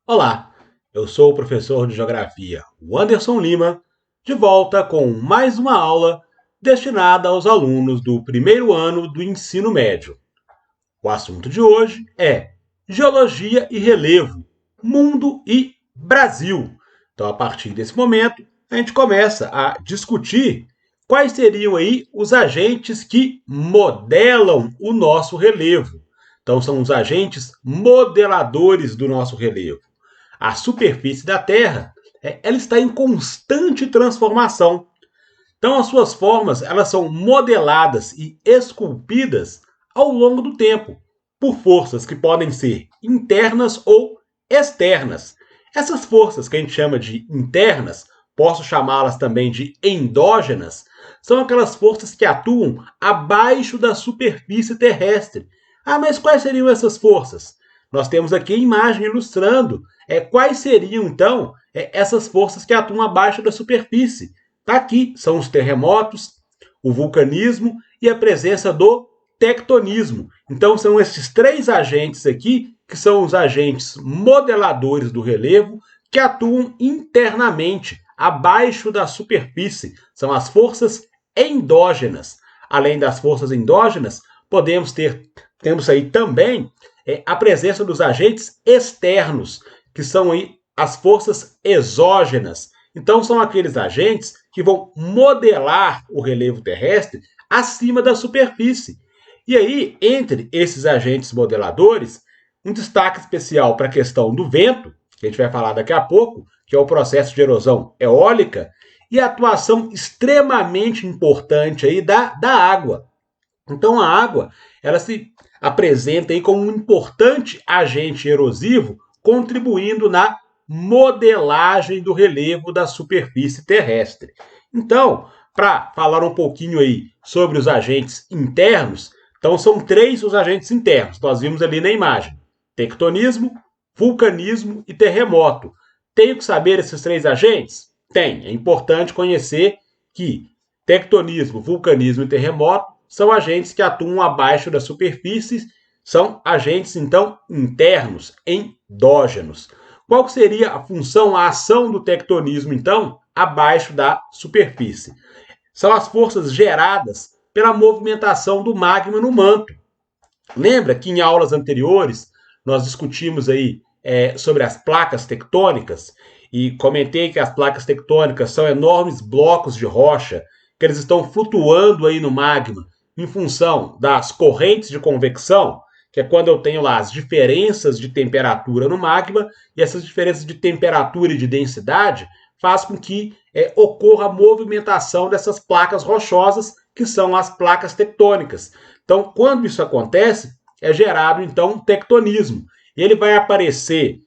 Olá, eu sou o professor de Geografia, o Anderson Lima, de volta com mais uma aula destinada aos alunos do primeiro ano do ensino médio. O assunto de hoje é Geologia e Relevo, Mundo e Brasil. Então, a partir desse momento, a gente começa a discutir quais seriam aí os agentes que modelam o nosso relevo. Então, são os agentes modeladores do nosso relevo. A superfície da Terra, ela está em constante transformação. Então, as suas formas elas são modeladas e esculpidas ao longo do tempo por forças que podem ser internas ou externas. Essas forças que a gente chama de internas, posso chamá-las também de endógenas, são aquelas forças que atuam abaixo da superfície terrestre. Ah, mas quais seriam essas forças? Nós temos aqui a imagem ilustrando quais seriam, então, essas forças que atuam abaixo da superfície. Está aqui, são os terremotos, o vulcanismo e a presença do tectonismo. Então, são esses três agentes aqui, que são os agentes modeladores do relevo, que atuam internamente, abaixo da superfície. São as forças endógenas. Além das forças endógenas, temos aí também a presença dos agentes externos, que são aí as forças exógenas. Então, são aqueles agentes que vão modelar o relevo terrestre acima da superfície. E aí, entre esses agentes modeladores, um destaque especial para a questão do vento, que a gente vai falar daqui a pouco, que é o processo de erosão eólica, e a atuação extremamente importante aí da água. Então, a água ela se apresenta aí como um importante agente erosivo, contribuindo na modelagem do relevo da superfície terrestre. Então, para falar um pouquinho aí sobre os agentes internos, então são três os agentes internos, nós vimos ali na imagem: tectonismo, vulcanismo e terremoto. Tenho que saber esses três agentes? Tem. É importante conhecer que tectonismo, vulcanismo e terremoto são agentes que atuam abaixo da superfície, são agentes, então, internos, endógenos. Qual seria a função, a ação do tectonismo, então, abaixo da superfície? São as forças geradas pela movimentação do magma no manto. Lembra que em aulas anteriores nós discutimos aí sobre as placas tectônicas e comentei que as placas tectônicas são enormes blocos de rocha que eles estão flutuando aí no magma em função das correntes de convecção, que é quando eu tenho lá as diferenças de temperatura no magma, e essas diferenças de temperatura e de densidade faz com que ocorra a movimentação dessas placas rochosas, que são as placas tectônicas. Então, quando isso acontece, é gerado, então, um tectonismo. E ele vai aparecer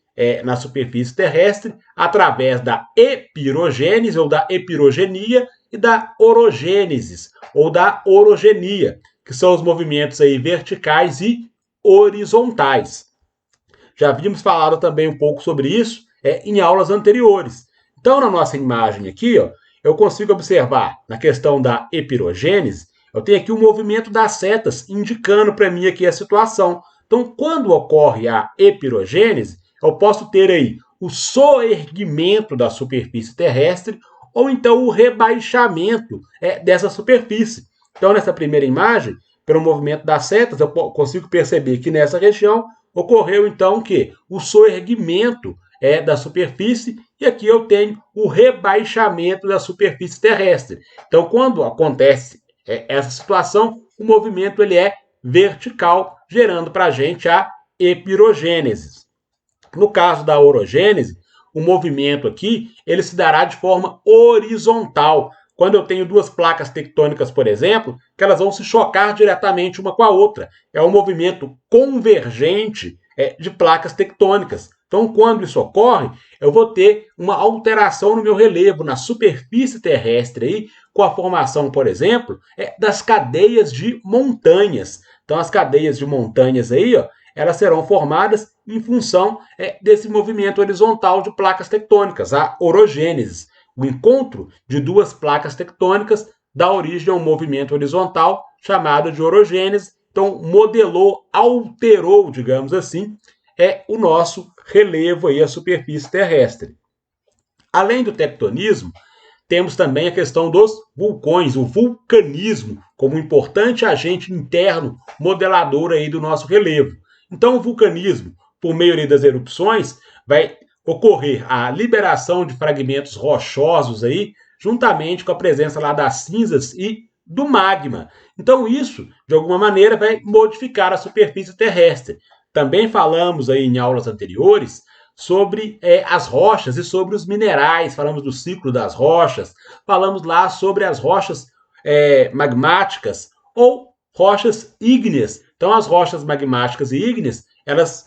na superfície terrestre através da epirogênese ou da epirogenia e da orogênese ou da orogenia, que são os movimentos aí verticais e horizontais. Já havíamos falado também um pouco sobre isso em aulas anteriores. Então, na nossa imagem aqui, ó, eu consigo observar, na questão da epirogênese, eu tenho aqui o movimento das setas indicando para mim aqui a situação. Então, quando ocorre a epirogênese, eu posso ter aí o soerguimento da superfície terrestre ou então o rebaixamento dessa superfície. Então, nessa primeira imagem, pelo movimento das setas, eu consigo perceber que nessa região ocorreu então que o soerguimento da superfície, e aqui eu tenho o rebaixamento da superfície terrestre. Então, quando acontece essa situação, o movimento ele é vertical, gerando para a gente a epirogênese. No caso da orogênese, o movimento aqui ele se dará de forma horizontal. Quando eu tenho duas placas tectônicas, por exemplo, que elas vão se chocar diretamente uma com a outra. É um movimento convergente de placas tectônicas. Então, quando isso ocorre, eu vou ter uma alteração no meu relevo, na superfície terrestre, aí, com a formação, por exemplo, das cadeias de montanhas. Então, as cadeias de montanhas aí, ó, elas serão formadas em função desse movimento horizontal de placas tectônicas, a orogênese. O encontro de duas placas tectônicas dá origem a um movimento horizontal chamado de orogênese. Então, modelou, alterou, digamos assim, é o nosso relevo aí, a superfície terrestre. Além do tectonismo, temos também a questão dos vulcões, o vulcanismo, como um importante agente interno modelador aí do nosso relevo. Então, o vulcanismo, por meio das erupções, vai ocorrer a liberação de fragmentos rochosos aí, juntamente com a presença lá das cinzas e do magma. Então, isso, de alguma maneira, vai modificar a superfície terrestre. Também falamos aí em aulas anteriores sobre as rochas e sobre os minerais, falamos do ciclo das rochas, falamos lá sobre as rochas magmáticas ou rochas ígneas. Então, as rochas magmáticas e ígneas, elas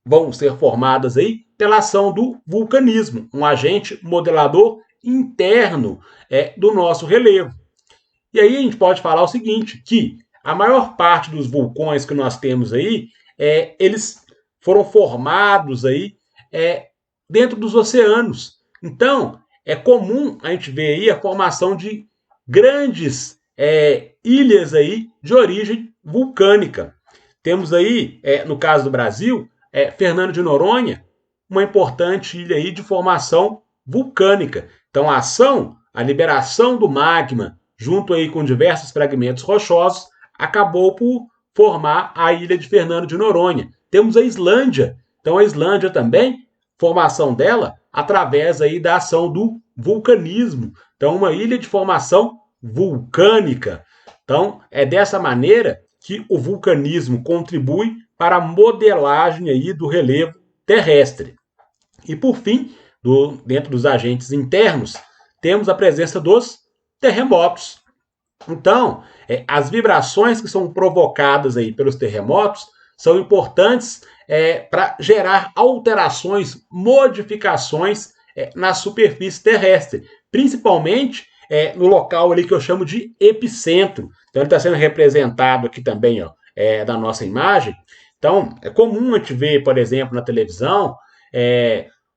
vão ser formadas aí pela ação do vulcanismo, um agente modelador interno do nosso relevo. E aí a gente pode falar o seguinte, que a maior parte dos vulcões que nós temos aí, eles foram formados aí dentro dos oceanos. Então, é comum a gente ver aí a formação de grandes ilhas aí de origem vulcânica. Temos aí, no caso do Brasil, Fernando de Noronha, uma importante ilha aí de formação vulcânica. Então, a ação, a liberação do magma, junto aí com diversos fragmentos rochosos, acabou por formar a ilha de Fernando de Noronha. Temos a Islândia. Então, a Islândia também, formação dela através aí da ação do vulcanismo. Então, uma ilha de formação vulcânica. Então, é dessa maneira que o vulcanismo contribui para a modelagem aí do relevo terrestre. E, por fim, dentro dos agentes internos, temos a presença dos terremotos. Então, as vibrações que são provocadas aí pelos terremotos são importantes para gerar alterações, modificações na superfície terrestre, principalmente no local ali que eu chamo de epicentro. Então, ele está sendo representado aqui também, ó, da nossa imagem. Então, é comum a gente ver, por exemplo, na televisão,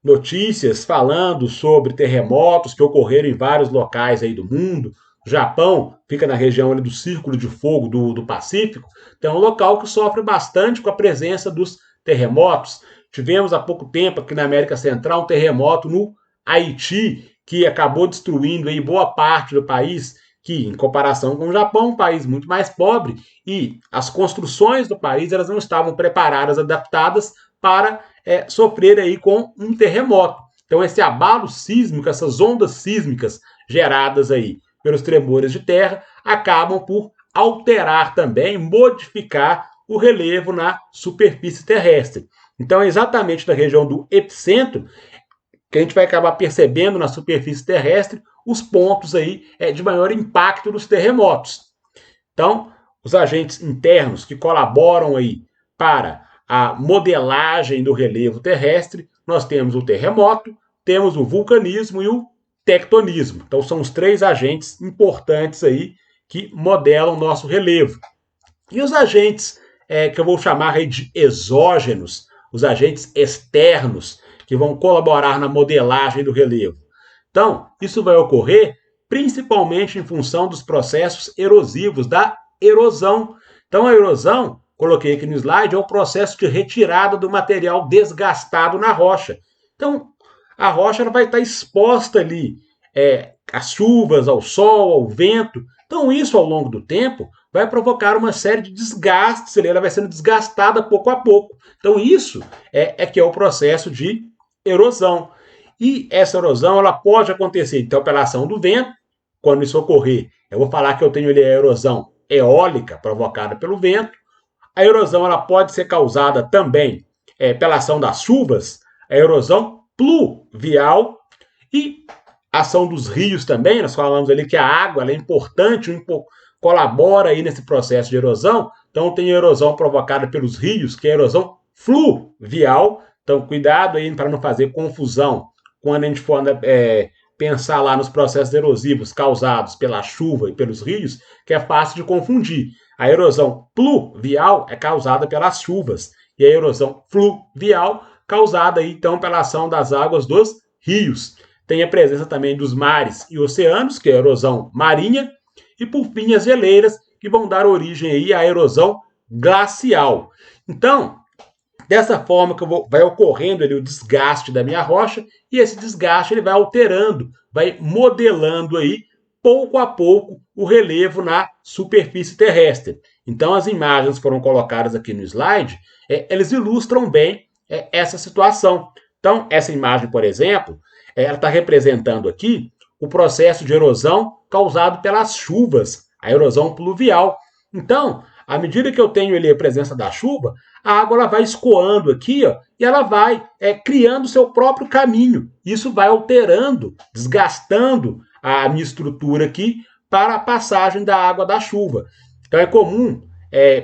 notícias falando sobre terremotos que ocorreram em vários locais aí do mundo. O Japão fica na região ali do Círculo de Fogo do Pacífico. Então, é um local que sofre bastante com a presença dos terremotos. Tivemos há pouco tempo aqui na América Central um terremoto no Haiti, que acabou destruindo aí boa parte do país, que em comparação com o Japão, é um país muito mais pobre, e as construções do país elas não estavam preparadas, adaptadas para sofrer aí com um terremoto. Então, esse abalo sísmico, essas ondas sísmicas geradas aí pelos tremores de terra, acabam por alterar também, modificar o relevo na superfície terrestre. Então, é exatamente na região do epicentro que a gente vai acabar percebendo na superfície terrestre os pontos aí de maior impacto dos terremotos. Então, os agentes internos que colaboram aí para a modelagem do relevo terrestre, nós temos o terremoto, temos o vulcanismo e o tectonismo. Então, são os três agentes importantes aí que modelam o nosso relevo. E os agentes que eu vou chamar aí de exógenos, os agentes externos, que vão colaborar na modelagem do relevo. Então, isso vai ocorrer principalmente em função dos processos erosivos, da erosão. Então, a erosão, coloquei aqui no slide, é o processo de retirada do material desgastado na rocha. Então, a rocha ela vai estar exposta ali às chuvas, ao sol, ao vento. Então, isso, ao longo do tempo, vai provocar uma série de desgastes, ela vai sendo desgastada pouco a pouco. Então, isso que é o processo de erosão. E essa erosão ela pode acontecer então pela ação do vento. Quando isso ocorrer, eu vou falar que eu tenho ali a erosão eólica provocada pelo vento. A erosão ela pode ser causada também pela ação das chuvas, a erosão pluvial e a ação dos rios também. Nós falamos ali que a água ela é importante, colabora aí nesse processo de erosão. Então tem a erosão provocada pelos rios, que é a erosão fluvial. Então cuidado aí para não fazer confusão quando a gente for pensar lá nos processos erosivos causados pela chuva e pelos rios, que é fácil de confundir. A erosão pluvial é causada pelas chuvas e a erosão fluvial causada aí, então pela ação das águas dos rios. Tem a presença também dos mares e oceanos, que é a erosão marinha, e por fim as geleiras, que vão dar origem aí à erosão glacial. Então, Dessa forma que vai ocorrendo ali o desgaste da minha rocha, e esse desgaste ele vai alterando, vai modelando aí pouco a pouco o relevo na superfície terrestre. Então as imagens que foram colocadas aqui no slide, eles ilustram bem essa situação. Então essa imagem, por exemplo, ela está representando aqui o processo de erosão causado pelas chuvas, a erosão pluvial. Então, à medida que eu tenho ali a presença da chuva, a água ela vai escoando aqui, ó, e ela vai criando seu próprio caminho. Isso vai alterando, desgastando a minha estrutura aqui para a passagem da água da chuva. Então é comum,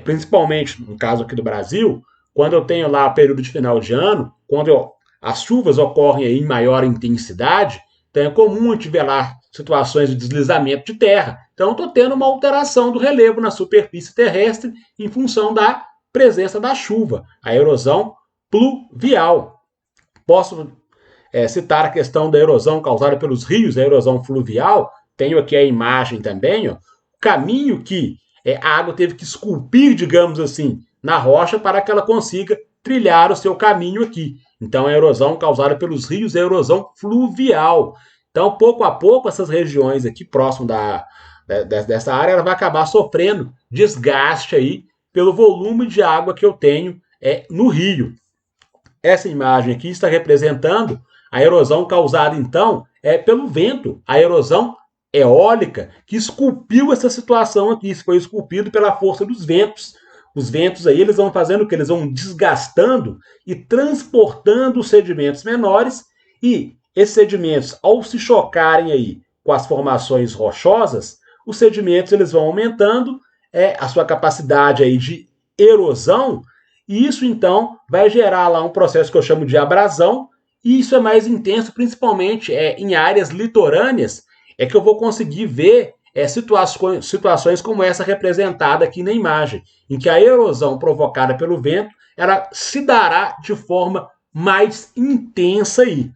principalmente no caso aqui do Brasil, quando eu tenho lá o período de final de ano, quando as chuvas ocorrem aí em maior intensidade, então é comum a gente ver lá situações de deslizamento de terra. Então, eu estou tendo uma alteração do relevo na superfície terrestre em função da presença da chuva, a erosão pluvial. Posso citar a questão da erosão causada pelos rios, a erosão fluvial. Tenho aqui a imagem também, ó, o caminho que a água teve que esculpir, digamos assim, na rocha para que ela consiga trilhar o seu caminho aqui. Então, a erosão causada pelos rios é a erosão fluvial. Então, pouco a pouco, essas regiões aqui próximo dessa área, ela vai acabar sofrendo desgaste aí pelo volume de água que eu tenho no rio. Essa imagem aqui está representando a erosão causada, então, pelo vento, a erosão eólica, que esculpiu essa situação aqui. Isso foi esculpido pela força dos ventos. Os ventos aí, eles vão fazendo o que? Eles vão desgastando e transportando os sedimentos menores, e esses sedimentos, ao se chocarem aí com as formações rochosas, os sedimentos eles vão aumentando a sua capacidade aí de erosão, e isso então vai gerar lá um processo que eu chamo de abrasão, e isso é mais intenso principalmente em áreas litorâneas, que eu vou conseguir ver situações como essa representada aqui na imagem, em que a erosão provocada pelo vento ela se dará de forma mais intensa aí.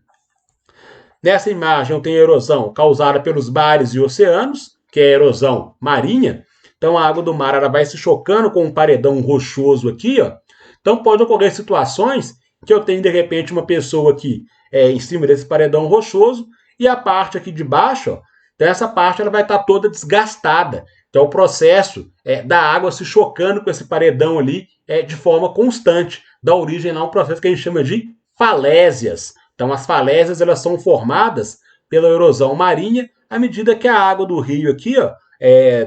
Nessa imagem eu tenho a erosão causada pelos mares e oceanos, que é a erosão marinha. Então a água do mar ela vai se chocando com um paredão rochoso aqui, ó. Então pode ocorrer situações que eu tenho de repente uma pessoa aqui em cima desse paredão rochoso, e a parte aqui de baixo, ó, então essa parte ela vai estar toda desgastada. Então o processo da água se chocando com esse paredão ali de forma constante, dá origem a um processo que a gente chama de falésias. Então as falésias elas são formadas pela erosão marinha à medida que a água do rio aqui, ó,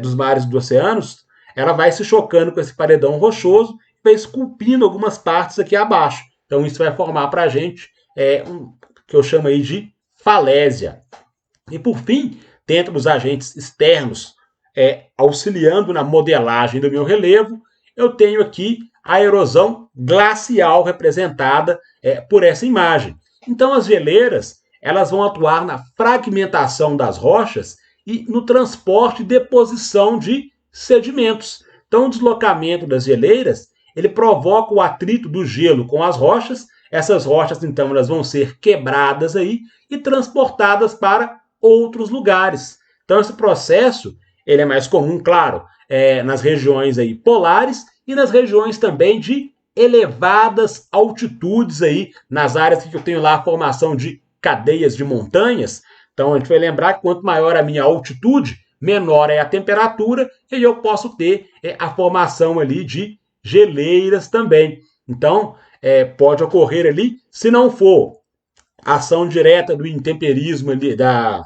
dos mares e dos oceanos, ela vai se chocando com esse paredão rochoso e vai esculpindo algumas partes aqui abaixo. Então isso vai formar para a gente que eu chamo aí de falésia. E por fim, dentro dos agentes externos auxiliando na modelagem do meu relevo, eu tenho aqui a erosão glacial representada por essa imagem. Então as geleiras elas vão atuar na fragmentação das rochas e no transporte e deposição de sedimentos. Então o deslocamento das geleiras ele provoca o atrito do gelo com as rochas. Essas rochas então elas vão ser quebradas aí e transportadas para outros lugares. Então esse processo ele é mais comum, claro, nas regiões aí polares e nas regiões também de elevadas altitudes aí, nas áreas que eu tenho lá a formação de cadeias de montanhas. Então a gente vai lembrar que quanto maior a minha altitude, menor é a temperatura, e eu posso ter a formação ali de geleiras também. Então pode ocorrer ali, se não for ação direta do intemperismo ali, da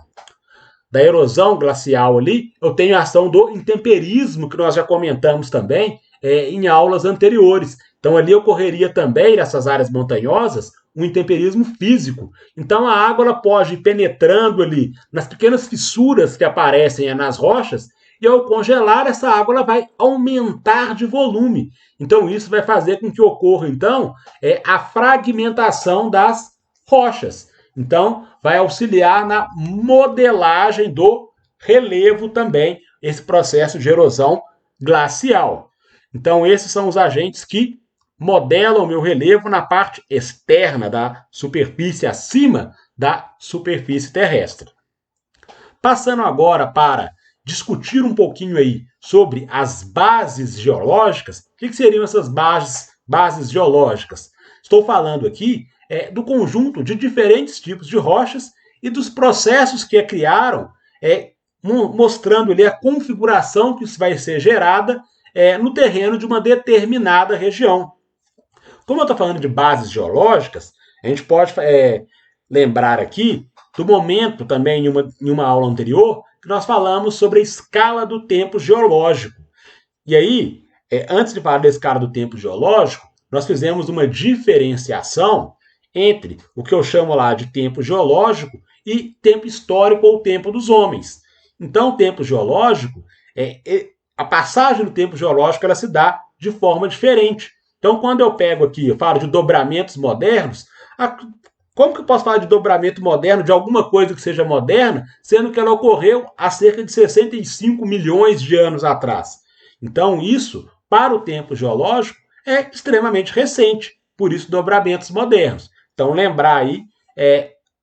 erosão glacial ali, eu tenho a ação do intemperismo, que nós já comentamos também em aulas anteriores. Então ali ocorreria também, nessas áreas montanhosas, um intemperismo físico. Então a água ela pode ir penetrando ali nas pequenas fissuras que aparecem nas rochas, e ao congelar essa água ela vai aumentar de volume. Então isso vai fazer com que ocorra então a fragmentação das rochas. Então vai auxiliar na modelagem do relevo também, esse processo de erosão glacial. Então esses são os agentes que modelam o meu relevo na parte externa da superfície, acima da superfície terrestre. Passando agora para discutir um pouquinho aí sobre as bases geológicas. O que seriam essas bases geológicas? Estou falando aqui do conjunto de diferentes tipos de rochas e dos processos que a criaram, mostrando ali a configuração que vai ser gerada no terreno de uma determinada região. Como eu estou falando de bases geológicas, a gente pode lembrar aqui do momento também em uma aula anterior que nós falamos sobre a escala do tempo geológico. E aí, antes de falar da escala do tempo geológico, nós fizemos uma diferenciação entre o que eu chamo lá de tempo geológico e tempo histórico ou tempo dos homens. Então, o tempo geológico, a passagem do tempo geológico ela se dá de forma diferente. Então, quando eu pego aqui, eu falo de dobramentos modernos, como que eu posso falar de dobramento moderno, de alguma coisa que seja moderna, sendo que ela ocorreu há cerca de 65 milhões de anos atrás? Então, isso, para o tempo geológico, é extremamente recente, por isso dobramentos modernos. Então, lembrar aí,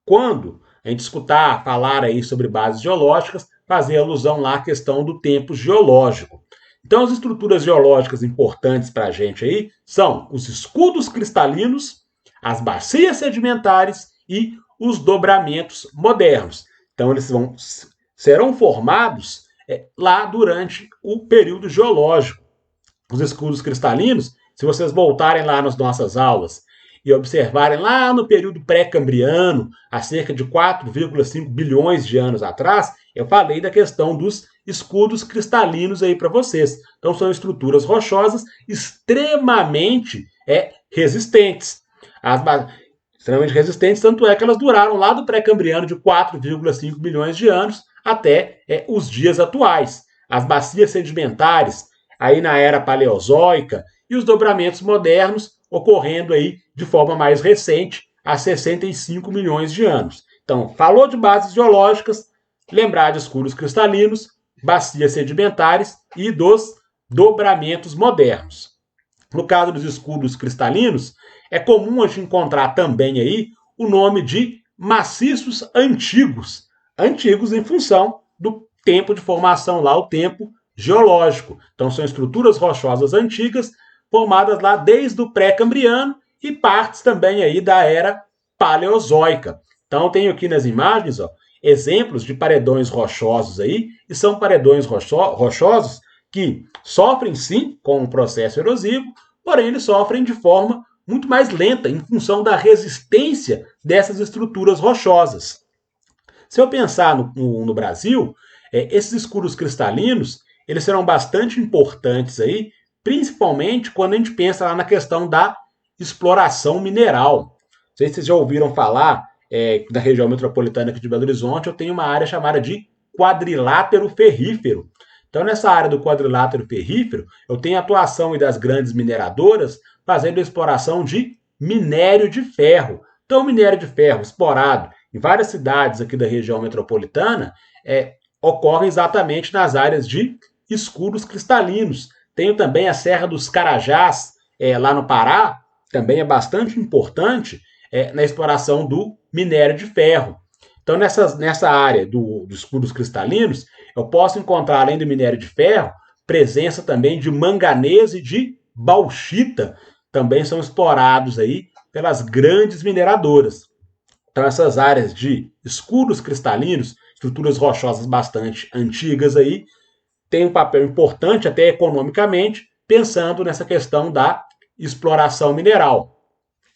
quando a gente escutar falar aí sobre bases geológicas, fazer alusão lá à questão do tempo geológico. Então, as estruturas geológicas importantes para a gente aí são os escudos cristalinos, as bacias sedimentares e os dobramentos modernos. Então, eles serão formados lá durante o período geológico. Os escudos cristalinos, se vocês voltarem lá nas nossas aulas e observarem lá no período pré-cambriano, há cerca de 4,5 bilhões de anos atrás, eu falei da questão dos escudos cristalinos aí para vocês. Então, são estruturas rochosas extremamente resistentes. Extremamente resistentes, tanto é que elas duraram lá do pré-cambriano de 4,5 bilhões de anos até os dias atuais. As bacias sedimentares, aí na era paleozoica, e os dobramentos modernos ocorrendo aí de forma mais recente, há 65 milhões de anos. Então, falou de bases geológicas, lembrar de escudos cristalinos, bacias sedimentares e dos dobramentos modernos. No caso dos escudos cristalinos, é comum a gente encontrar também aí o nome de maciços antigos. Antigos em função do tempo de formação lá, o tempo geológico. Então, são estruturas rochosas antigas formadas lá desde o pré-cambriano e partes também aí da era paleozoica. Então, tenho aqui nas imagens exemplos de paredões rochosos aí, e são paredões rochosos que sofrem sim com um processo erosivo, porém eles sofrem de forma muito mais lenta em função da resistência dessas estruturas rochosas. Se eu pensar no Brasil, esses escudos cristalinos eles serão bastante importantes aí, principalmente quando a gente pensa lá na questão da exploração mineral. Não sei se vocês já ouviram falar da região metropolitana aqui de Belo Horizonte, eu tenho uma área chamada de quadrilátero ferrífero. Então, nessa área do quadrilátero ferrífero, eu tenho a atuação das grandes mineradoras fazendo a exploração de minério de ferro. Então, o minério de ferro explorado em várias cidades aqui da região metropolitana ocorre exatamente nas áreas de escudos cristalinos. Tenho também a Serra dos Carajás, lá no Pará, também é bastante importante na exploração do minério de ferro. Então, nessa área dos escudos cristalinos, eu posso encontrar, além do minério de ferro, presença também de manganês e de bauxita, também são explorados aí pelas grandes mineradoras. Então, essas áreas de escudos cristalinos, estruturas rochosas bastante antigas aí, têm um papel importante, até economicamente, pensando nessa questão da exploração mineral.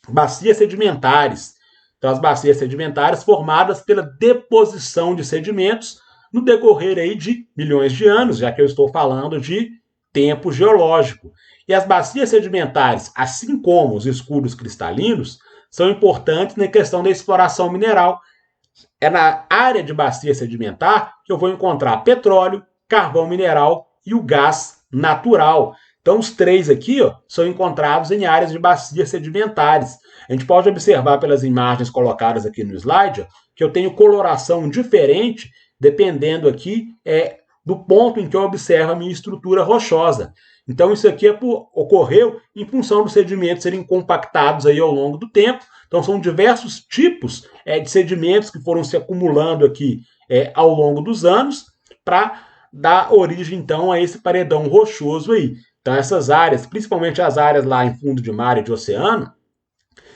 Bacias sedimentares. Então, as bacias sedimentares formadas pela deposição de sedimentos no decorrer aí de milhões de anos, já que eu estou falando de tempo geológico. E as bacias sedimentares, assim como os escudos cristalinos, são importantes na questão da exploração mineral. É na área de bacia sedimentar que eu vou encontrar petróleo, carvão mineral e o gás natural. Então, os três aqui são encontrados em áreas de bacias sedimentares. A gente pode observar pelas imagens colocadas aqui no slide que eu tenho coloração diferente dependendo aqui do ponto em que eu observo a minha estrutura rochosa. Então, isso aqui ocorreu em função dos sedimentos serem compactados aí ao longo do tempo. Então, são diversos tipos de sedimentos que foram se acumulando aqui ao longo dos anos para dar origem, então, a esse paredão rochoso aí. Então, essas áreas, principalmente as áreas lá em fundo de mar e de oceano,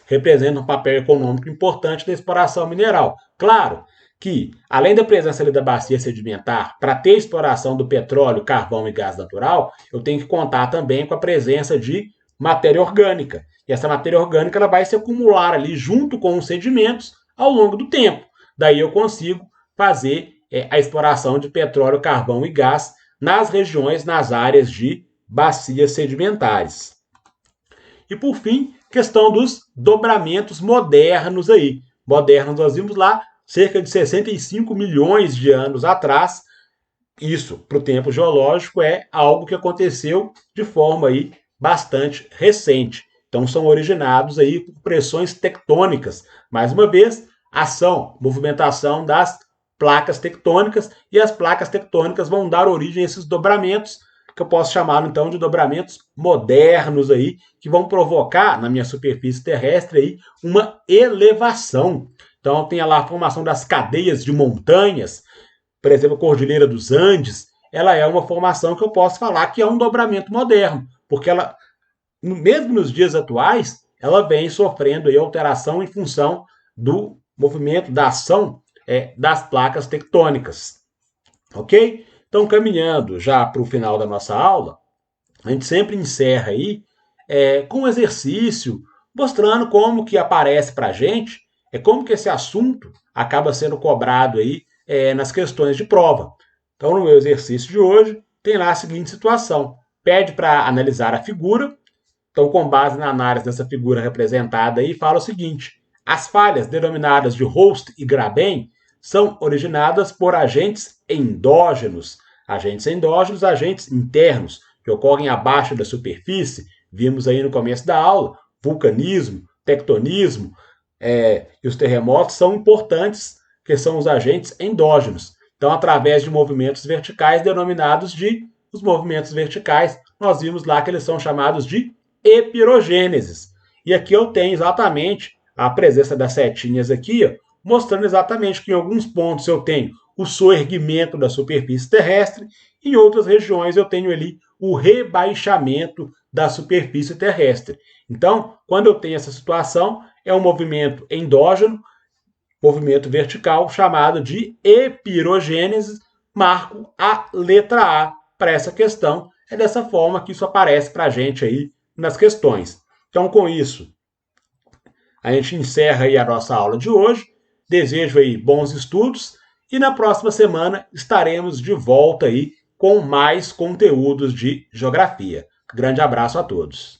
representam um papel econômico importante na exploração mineral. Claro que, além da presença ali da bacia sedimentar, para ter exploração do petróleo, carvão e gás natural, eu tenho que contar também com a presença de matéria orgânica. E essa matéria orgânica ela vai se acumular ali junto com os sedimentos ao longo do tempo. Daí eu consigo fazer a exploração de petróleo, carvão e gás nas regiões, nas áreas de bacias sedimentares. E por fim, questão dos dobramentos modernos aí. Modernos nós vimos lá cerca de 65 milhões de anos atrás. Isso, para o tempo geológico, é algo que aconteceu de forma aí bastante recente. Então são originados aí por pressões tectônicas. Mais uma vez, ação, movimentação das placas tectônicas, e as placas tectônicas vão dar origem a esses dobramentos, que eu posso chamar então de dobramentos modernos aí, que vão provocar na minha superfície terrestre aí uma elevação. Então tem lá a formação das cadeias de montanhas, por exemplo, a Cordilheira dos Andes, ela é uma formação que eu posso falar que é um dobramento moderno, porque ela, mesmo nos dias atuais, ela vem sofrendo aí alteração em função do movimento, da ação das placas tectônicas. Ok? Então, caminhando já para o final da nossa aula, a gente sempre encerra aí com um exercício mostrando como que aparece para a gente, como que esse assunto acaba sendo cobrado aí nas questões de prova. Então, no meu exercício de hoje, tem lá a seguinte situação. Pede para analisar a figura. Então, com base na análise dessa figura representada aí, fala o seguinte. As falhas denominadas de Holst e Graben são originadas por agentes endógenos. Agentes endógenos, agentes internos, que ocorrem abaixo da superfície. Vimos aí no começo da aula, vulcanismo, tectonismo, e os terremotos são importantes, que são os agentes endógenos. Então, através de movimentos verticais denominados de os movimentos verticais, nós vimos lá que eles são chamados de epirogêneses. E aqui eu tenho exatamente a presença das setinhas aqui, ó, mostrando exatamente que em alguns pontos eu tenho o soerguimento da superfície terrestre, e em outras regiões eu tenho ali o rebaixamento da superfície terrestre. Então, quando eu tenho essa situação, é um movimento endógeno, movimento vertical, chamado de epirogênese, marco a letra A para essa questão. É dessa forma que isso aparece para a gente aí nas questões. Então, com isso, a gente encerra aí a nossa aula de hoje. Desejo aí bons estudos e na próxima semana estaremos de volta aí com mais conteúdos de geografia. Grande abraço a todos.